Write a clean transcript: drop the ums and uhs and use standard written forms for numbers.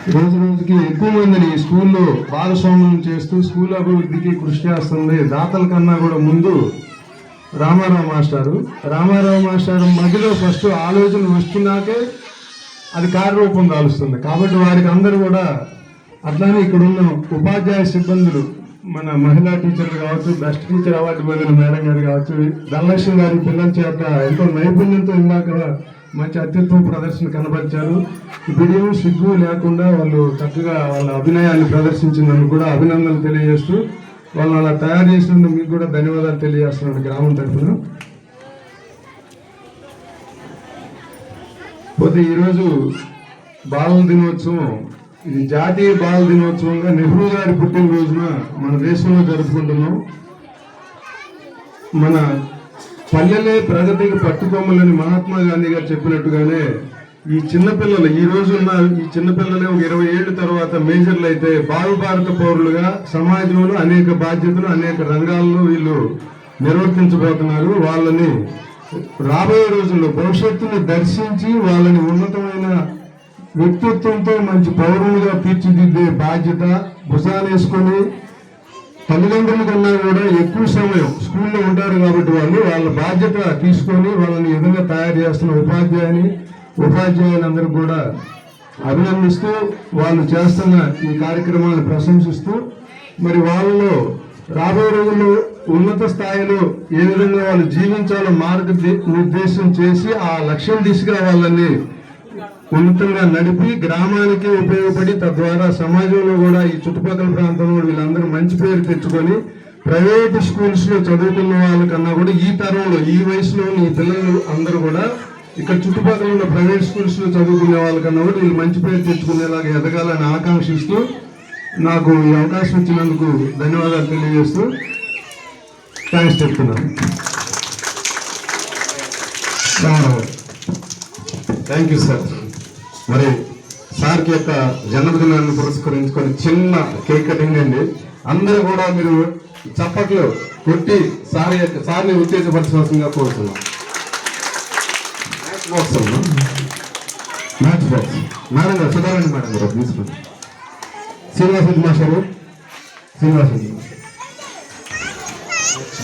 రోజు రోజుకి ఎక్కువ మందిని స్కూల్లో భాగస్వామ్యం చేస్తూ స్కూల్ అభివృద్ధికి కృషి చేస్తుంది. దాతల కన్నా కూడా ముందు రామారావు మాస్టారు మధ్యలో ఫస్ట్ ఆలోచన వస్తున్నాకే అది కార్యరూపం దాలుస్తుంది. కాబట్టి వారికి అందరూ కూడా అట్లానే ఇక్కడ ఉన్న ఉపాధ్యాయ సిబ్బందులు, మన మహిళా టీచర్లు కావచ్చు, బెస్ట్ టీచర్ అవార్డు పొందిన మేడం గారు కావచ్చు, ధనలక్ష్మి గారి పిల్లల చేత ఎంతో నైపుణ్యంతో ఇందాక మంచి అత్యుత్తమ ప్రదర్శన కనబరిచారు. ఇప్పుడు సిగ్గు లేకుండా వాళ్ళు చక్కగా వాళ్ళ అభినయాన్ని ప్రదర్శించినందుకు కూడా అభినందనలు తెలియజేస్తూ వాళ్ళని అలా తయారు చేసినందుకు మీకు కూడా ధన్యవాదాలు తెలియజేస్తున్నాను గ్రామం తరఫున. పోతే ఈరోజు బాలల దినోత్సవం, ఇది జాతీయ బాలల దినోత్సవంగా నెహ్రూ గారి పుట్టినరోజున మన దేశంలో జరుపుకుంటున్నాం. మన పల్లెలే ప్రగతికి పట్టుకొమ్మలని మహాత్మా గాంధీ గారు చెప్పినట్టుగానే ఈ చిన్నపిల్లలు ఈ రోజున్న ఈ చిన్నపిల్లలే ఒక 20 ఏళ్ళ తర్వాత మేజర్లు అయితే భారత పౌరులుగా సమాజంలో అనేక బాధ్యతలు అనేక రంగాల్లో వీళ్ళు నిర్వర్తించబోతున్నారు. వాళ్ళని రాబోయే రోజుల్లో భవిష్యత్తును దర్శించి వాళ్ళని ఉన్నతమైన వ్యక్తిత్వంతో మంచి పౌరులుగా తీర్చిదిద్దే బాధ్యత భుజానేసుకొని తల్లిదండ్రుల కన్నా కూడా ఎక్కువ సమయం స్కూల్లో ఉంటారు. కాబట్టి వాళ్ళ బాధ్యత తీసుకొని వాళ్ళని ఈ విధంగా తయారు చేస్తున్న ఉపాధ్యాయులందరూ కూడా అభినందిస్తూ వాళ్ళు చేస్తున్న ఈ కార్యక్రమాలను ప్రశంసిస్తూ మరి వాళ్ళలో రాబోయే రోజుల్లో ఉన్నత స్థాయిలో ఏ విధంగా వాళ్ళు జీవించాలో మార్గనిర్దేశం చేసి ఆ లక్ష్యం దిశగా వాళ్ళని ఉన్నతంగా నడిపి గ్రామానికి ఉపయోగపడి తద్వారా సమాజంలో కూడా ఈ చుట్టుపక్కల ప్రాంతంలో వీళ్ళందరూ మంచి పేరు తెచ్చుకొని ప్రైవేట్ స్కూల్స్ లో చదువుకున్న వాళ్ళకన్నా కూడా ఈ తరంలో ఈ వయసులో ఈ పిల్లలు అందరూ కూడా ఇక్కడ చుట్టుపక్కల ఉన్న ప్రైవేట్ స్కూల్స్ లో చదువుకునే వాళ్ళకన్నా కూడా వీళ్ళు మంచి పేరు తెచ్చుకునేలాగా ఎదగాలని ఆకాంక్షిస్తూ నాకు ఈ అవకాశం ఇచ్చినందుకు ధన్యవాదాలు తెలియజేస్తూ థ్యాంక్స్ చెప్తున్నాను. Thank you sir. మరి సార్కి యొక్క జన్మదినాన్ని పురస్కరించుకొని చిన్న కేక్ కటింగ్ అండి. అందరూ కూడా మీరు చప్పట్లు కొట్టి సార్ని ఉత్తేజపరచాల్సిందిగా కోరుతున్నాం. మ్యాచ్ బాక్స్ మేడం గారు సుధారాణి మేడం గారు తీసుకోండి. శ్రీనివాస మాస్టర్